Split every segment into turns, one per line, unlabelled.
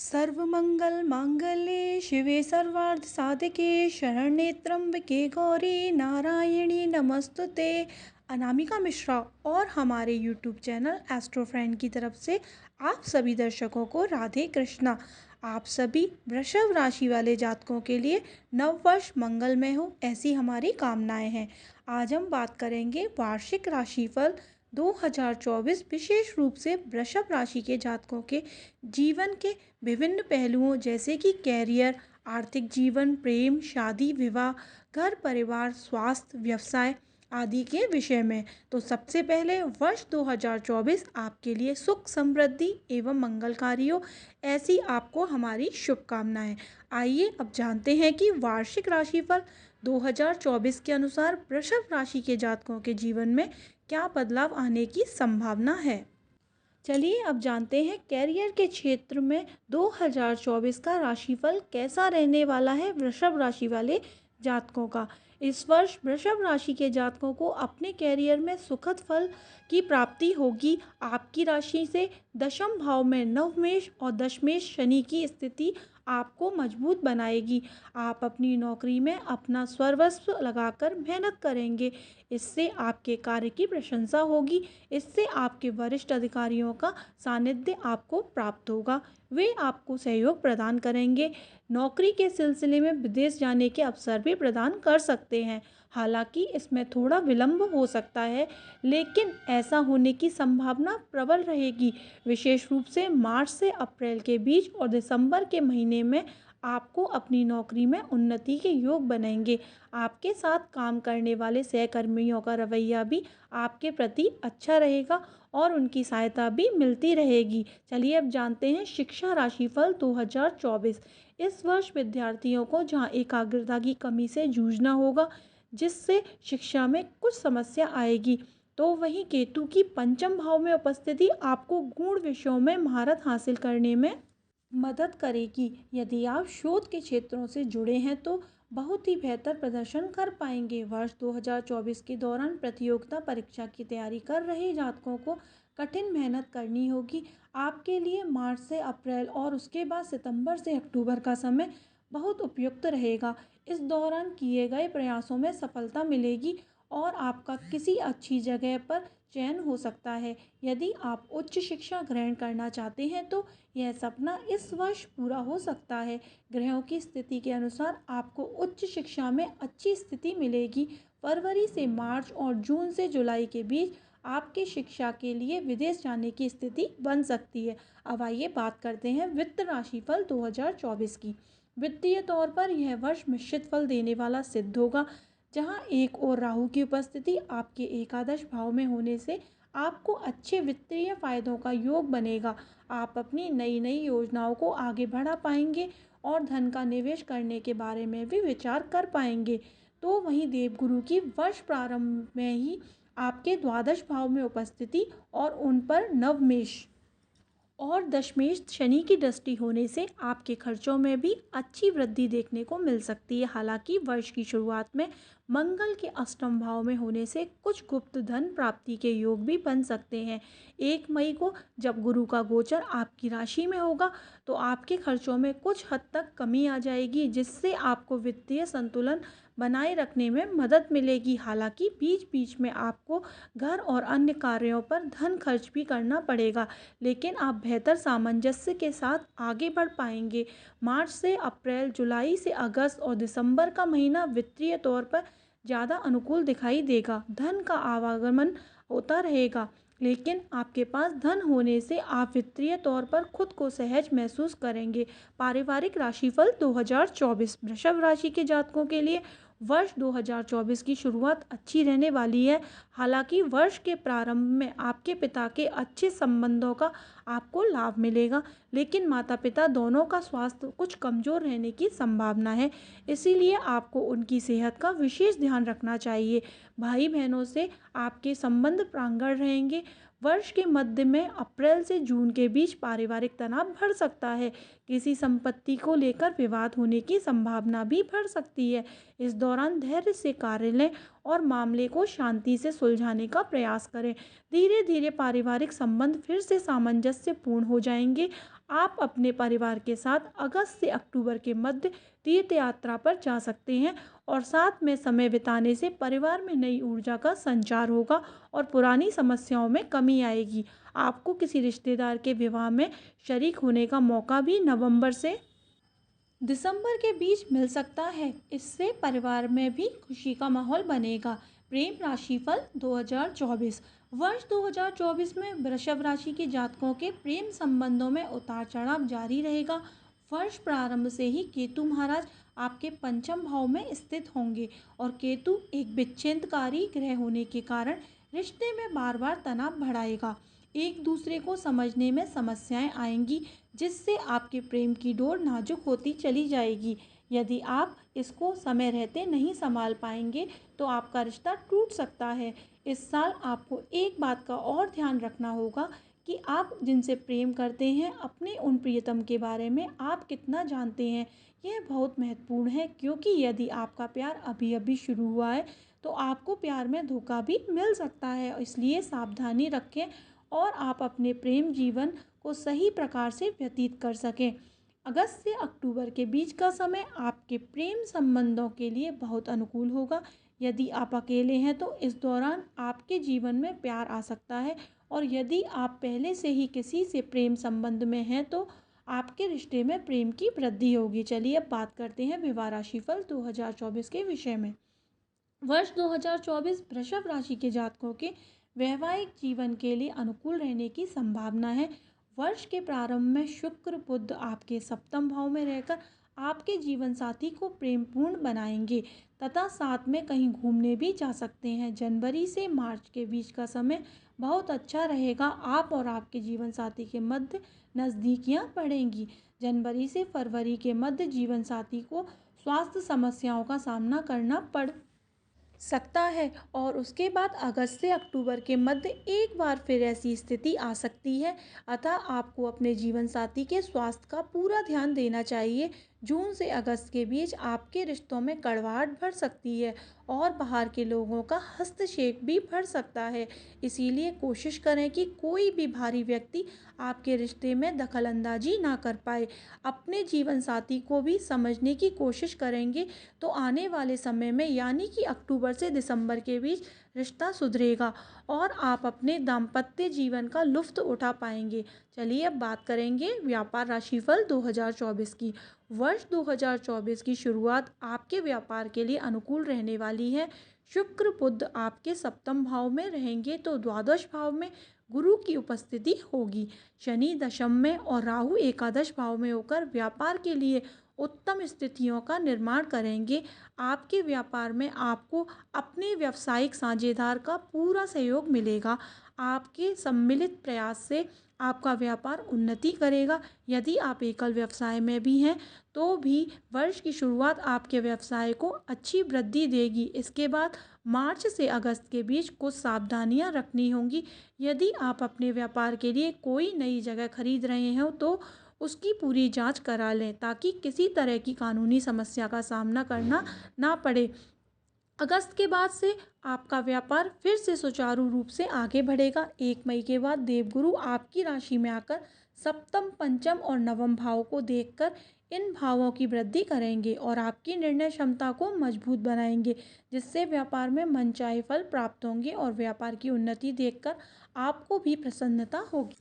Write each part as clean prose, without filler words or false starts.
सर्वमंगल मांगल्ये शिवे सर्वार्थ साधिके शरण्ये त्र्यंबके गौरी नारायणी नमस्तुते। अनामिका मिश्रा और हमारे यूट्यूब चैनल एस्ट्रो फ्रेंड की तरफ से आप सभी दर्शकों को राधे कृष्णा। आप सभी वृषभ राशि वाले जातकों के लिए नववर्ष मंगलमय हो, ऐसी हमारी कामनाएं हैं। आज हम बात करेंगे वार्षिक राशिफल 2024, विशेष रूप से वृषभ राशि के जातकों के जीवन के विभिन्न पहलुओं जैसे कि कैरियर, आर्थिक जीवन, प्रेम, शादी, विवाह, घर परिवार, स्वास्थ्य, व्यवसाय आदि के विषय में। तो सबसे पहले वर्ष 2024 आपके लिए सुख, समृद्धि एवं मंगलकारी हो, ऐसी आपको हमारी शुभकामनाएं। आइए अब जानते हैं कि वार्षिक राशिफल 2024 के अनुसार वृषभ राशि के जातकों के जीवन में क्या बदलाव आने की संभावना है। चलिए अब जानते हैं कैरियर के क्षेत्र में 2024 का राशिफल कैसा रहने वाला है वृषभ राशि वाले जातकों का। इस वर्ष वृषभ राशि के जातकों को अपने कैरियर में सुखद फल की प्राप्ति होगी। आपकी राशि से दशम भाव में नवमेश और दशमेश शनि की स्थिति आपको मजबूत बनाएगी। आप अपनी नौकरी में अपना सर्वस्व लगाकर मेहनत करेंगे। इससे आपके कार्य की प्रशंसा होगी। इससे आपके वरिष्ठ अधिकारियों का सानिध्य आपको प्राप्त होगा। वे आपको सहयोग प्रदान करेंगे। नौकरी के सिलसिले में विदेश जाने के अवसर भी प्रदान कर सकते हैं। हालांकि इसमें थोड़ा विलंब हो सकता है, लेकिन ऐसा होने की संभावना प्रबल रहेगी। विशेष रूप से मार्च से अप्रैल के बीच और दिसंबर के महीने में आपको अपनी नौकरी में उन्नति के योग बनेंगे। आपके साथ काम करने वाले सहकर्मियों का रवैया भी आपके प्रति अच्छा रहेगा और उनकी सहायता भी मिलती रहेगी। चलिए अब जानते हैं शिक्षा राशिफल 2024। इस वर्ष विद्यार्थियों को जहां एकाग्रता की कमी से जूझना होगा, जिससे शिक्षा में कुछ समस्या आएगी, तो वहीं केतु की पंचम भाव में उपस्थिति आपको गूढ़ विषयों में महारत हासिल करने में मदद करेगी। यदि आप शोध के क्षेत्रों से जुड़े हैं तो बहुत ही बेहतर प्रदर्शन कर पाएंगे। वर्ष 2024 के दौरान प्रतियोगिता परीक्षा की तैयारी कर रहे जातकों को कठिन मेहनत करनी होगी। आपके लिए मार्च से अप्रैल और उसके बाद सितंबर से अक्टूबर का समय बहुत उपयुक्त रहेगा। इस दौरान किए गए प्रयासों में सफलता मिलेगी और आपका किसी अच्छी जगह पर चयन हो सकता है। यदि आप उच्च शिक्षा ग्रहण करना चाहते हैं तो यह सपना इस वर्ष पूरा हो सकता है। ग्रहों की स्थिति के अनुसार आपको उच्च शिक्षा में अच्छी स्थिति मिलेगी। फरवरी से मार्च और जून से जुलाई के बीच आपके शिक्षा के लिए विदेश जाने की स्थिति बन सकती है। अब आइए बात करते हैं वित्त राशिफल 2024 की। वित्तीय तौर पर यह वर्ष मिश्रित फल देने वाला सिद्ध होगा। जहां एक और राहु की उपस्थिति आपके एकादश भाव में होने से आपको अच्छे वित्तीय फायदों का योग बनेगा। आप अपनी नई नई योजनाओं को आगे बढ़ा पाएंगे और धन का निवेश करने के बारे में भी विचार कर पाएंगे। तो वहीं देवगुरु की वर्ष प्रारंभ में ही आपके द्वादश भाव में उपस्थिति और उन पर नवमेश और दशमेश शनि की दृष्टि होने से आपके खर्चों में भी अच्छी वृद्धि देखने को मिल सकती है। हालांकि वर्ष की शुरुआत में मंगल के अष्टम भाव में होने से कुछ गुप्त धन प्राप्ति के योग भी बन सकते हैं। 1 मई को जब गुरु का गोचर आपकी राशि में होगा तो आपके खर्चों में कुछ हद तक कमी आ जाएगी, जिससे आपको वित्तीय संतुलन बनाए रखने में मदद मिलेगी। हालांकि बीच बीच में आपको घर और अन्य कार्यों पर धन खर्च भी करना पड़ेगा, लेकिन आप बेहतर सामंजस्य के साथ आगे बढ़ पाएंगे। मार्च से अप्रैल, जुलाई से अगस्त और दिसंबर का महीना वित्तीय तौर पर ज़्यादा अनुकूल दिखाई देगा। धन का आवागमन होता रहेगा, लेकिन आपके पास धन होने से आप वित्तीय तौर पर खुद को सहज महसूस करेंगे। पारिवारिक राशिफल 2024 वृषभ राशि के जातकों के लिए वर्ष 2024 की शुरुआत अच्छी रहने वाली है। हालांकि वर्ष के प्रारंभ में आपके पिता के अच्छे संबंधों का आपको लाभ मिलेगा, लेकिन माता पिता दोनों का स्वास्थ्य कुछ कमज़ोर रहने की संभावना है। इसीलिए आपको उनकी सेहत का विशेष ध्यान रखना चाहिए। भाई बहनों से आपके संबंध प्रांगण रहेंगे। वर्ष के मध्य में अप्रैल से जून के बीच पारिवारिक तनाव बढ़ सकता है। किसी संपत्ति को लेकर विवाद होने की संभावना भी बढ़ सकती है। इस दौरान धैर्य से कार्य लें और मामले को शांति से सुलझाने का प्रयास करें। धीरे धीरे पारिवारिक संबंध फिर से सामंजस्यपूर्ण हो जाएंगे। आप अपने परिवार के साथ अगस्त से अक्टूबर के मध्य तीर्थ यात्रा पर जा सकते हैं और साथ में समय बिताने से परिवार में नई ऊर्जा का संचार होगा और पुरानी समस्याओं में कमी आएगी। आपको किसी रिश्तेदार के विवाह में शरीक होने का मौका भी नवंबर से दिसंबर के बीच मिल सकता है। इससे परिवार में भी खुशी का माहौल बनेगा। प्रेम राशिफल 2024 वर्ष 2024 में वृषभ राशि के जातकों के प्रेम संबंधों में उतार चढ़ाव जारी रहेगा। वर्ष प्रारंभ से ही केतु महाराज आपके पंचम भाव में स्थित होंगे और केतु एक विच्छेदकारी ग्रह होने के कारण रिश्ते में बार बार तनाव बढ़ाएगा। एक दूसरे को समझने में समस्याएं आएंगी, जिससे आपके प्रेम की डोर नाजुक होती चली जाएगी। यदि आप इसको समय रहते नहीं संभाल पाएंगे तो आपका रिश्ता टूट सकता है। इस साल आपको एक बात का और ध्यान रखना होगा कि आप जिनसे प्रेम करते हैं अपने उन प्रियतम के बारे में आप कितना जानते हैं। यह बहुत महत्वपूर्ण है, क्योंकि यदि आपका प्यार अभी अभी शुरू हुआ है तो आपको प्यार में धोखा भी मिल सकता है। इसलिए सावधानी रखें और आप अपने प्रेम जीवन को सही प्रकार से व्यतीत कर सकें। अगस्त से अक्टूबर के बीच का समय आपके प्रेम संबंधों के लिए बहुत अनुकूल होगा। यदि आप अकेले हैं तो इस दौरान आपके जीवन में प्यार आ सकता है, और यदि आप पहले से ही किसी से प्रेम संबंध में हैं तो आपके रिश्ते में प्रेम की वृद्धि होगी। चलिए अब बात करते हैं विवाह राशिफल 2024 के विषय में। वर्ष 2024 वृषभ राशि के जातकों के वैवाहिक जीवन के लिए अनुकूल रहने की संभावना है। वर्ष के प्रारंभ में शुक्र बुध आपके सप्तम भाव में रहकर आपके जीवन साथी को प्रेमपूर्ण बनाएंगे तथा साथ में कहीं घूमने भी जा सकते हैं। जनवरी से मार्च के बीच का समय बहुत अच्छा रहेगा। आप और आपके जीवन साथी के मध्य नज़दीकियां बढ़ेंगी। जनवरी से फरवरी के मध्य जीवन साथी को स्वास्थ्य समस्याओं का सामना करना पड़ सकता है और उसके बाद अगस्त से अक्टूबर के मध्य एक बार फिर ऐसी स्थिति आ सकती है। अतः आपको अपने जीवन साथी के स्वास्थ्य का पूरा ध्यान देना चाहिए। जून से अगस्त के बीच आपके रिश्तों में कड़वाहट बढ़ सकती है और बाहर के लोगों का हस्तक्षेप भी बढ़ सकता है। इसीलिए कोशिश करें कि कोई भी बाहरी व्यक्ति आपके रिश्ते में दखलंदाजी ना कर पाए। अपने जीवन साथी को भी समझने की कोशिश करेंगे तो आने वाले समय में यानी कि अक्टूबर से दिसंबर के बीच रिश्ता सुधरेगा और आप अपने दाम्पत्य जीवन का लुत्फ उठा पाएंगे। चलिए अब बात करेंगे व्यापार राशिफल 2024 की। वर्ष 2024 की शुरुआत आपके व्यापार के लिए अनुकूल रहने वाली है। शुक्र बुध आपके सप्तम भाव में रहेंगे तो द्वादश भाव में गुरु की उपस्थिति होगी। शनि दशम में और राहु एकादश भाव में होकर व्यापार के लिए उत्तम स्थितियों का निर्माण करेंगे। आपके व्यापार में आपको अपने व्यावसायिक साझेदार का पूरा सहयोग मिलेगा। आपके सम्मिलित प्रयास से आपका व्यापार उन्नति करेगा। यदि आप एकल व्यवसाय में भी हैं तो भी वर्ष की शुरुआत आपके व्यवसाय को अच्छी वृद्धि देगी। इसके बाद मार्च से अगस्त के बीच कुछ सावधानियां रखनी होंगी। यदि आप अपने व्यापार के लिए कोई नई जगह खरीद रहे हो तो उसकी पूरी जांच करा लें ताकि किसी तरह की कानूनी समस्या का सामना करना ना पड़े। अगस्त के बाद से आपका व्यापार फिर से सुचारू रूप से आगे बढ़ेगा। 1 मई के बाद देवगुरु आपकी राशि में आकर सप्तम पंचम और नवम भाव को देखकर इन भावों की वृद्धि करेंगे और आपकी निर्णय क्षमता को मजबूत बनाएंगे, जिससे व्यापार में मनचाहे फल प्राप्त होंगे और व्यापार की उन्नति देखकर आपको भी प्रसन्नता होगी।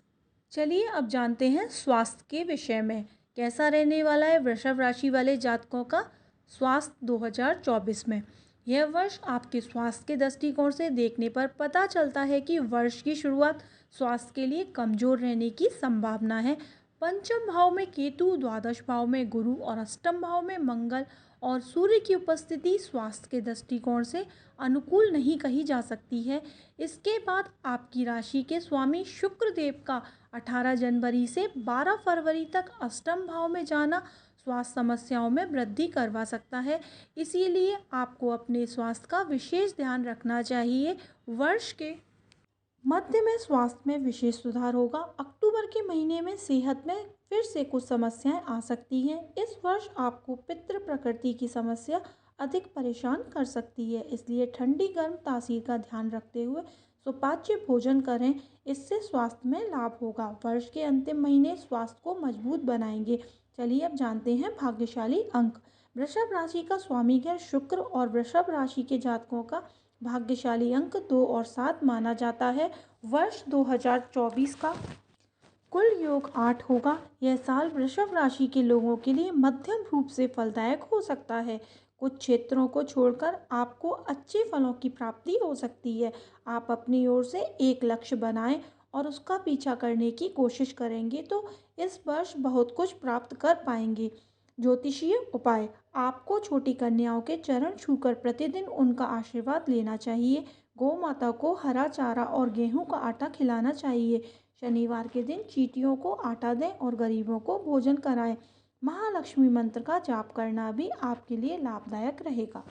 चलिए अब जानते हैं स्वास्थ्य के विषय में। कैसा रहने वाला है वृषभ राशि वाले जातकों का स्वास्थ्य 2024 में। यह वर्ष आपके स्वास्थ्य के दृष्टिकोण से देखने पर पता चलता है कि वर्ष की शुरुआत स्वास्थ्य के लिए कमजोर रहने की संभावना है। पंचम भाव में केतु, द्वादश भाव में गुरु और अष्टम भाव में मंगल और सूर्य की उपस्थिति स्वास्थ्य के दृष्टिकोण से अनुकूल नहीं कही जा सकती है। इसके बाद आपकी राशि के स्वामी शुक्र देव का 18 जनवरी से 12 फरवरी तक अष्टम भाव में जाना स्वास्थ्य समस्याओं में वृद्धि करवा सकता है। इसीलिए आपको अपने स्वास्थ्य का विशेष ध्यान रखना चाहिए। वर्ष के मध्य में स्वास्थ्य में विशेष सुधार होगा। अक्टूबर के महीने में सेहत में फिर से कुछ समस्याएं आ सकती हैं। इस वर्ष आपको पितृ प्रकृति की समस्या अधिक परेशान कर सकती है, इसलिए ठंडी गर्म तासीर का ध्यान रखते हुए सुपाच्य भोजन करें, इससे स्वास्थ्य में लाभ होगा। वर्ष के अंतिम महीने स्वास्थ्य को मजबूत बनाएंगे। चलिए अब जानते हैं भाग्यशाली अंक। वृषभ राशि का स्वामी ग्रह शुक्र और वृषभ राशि के जातकों का भाग्यशाली अंक 2 और 7 माना जाता है। वर्ष 2024 का कुल योग 8 होगा। यह साल वृषभ राशि के लोगों के लिए मध्यम रूप से फलदायक हो सकता है। कुछ क्षेत्रों को छोड़कर आपको अच्छे फलों की प्राप्ति हो सकती है। आप अपनी ओर से एक लक्ष्य बनाएं और उसका पीछा करने की कोशिश करेंगे तो इस वर्ष बहुत कुछ प्राप्त कर पाएंगे। ज्योतिषीय उपाय। आपको छोटी कन्याओं के चरण छूकर प्रतिदिन उनका आशीर्वाद लेना चाहिए। गौ माता को हरा चारा और गेहूं का आटा खिलाना चाहिए। शनिवार के दिन चींटियों को आटा दें और गरीबों को भोजन कराएं। महालक्ष्मी मंत्र का जाप करना भी आपके लिए लाभदायक रहेगा।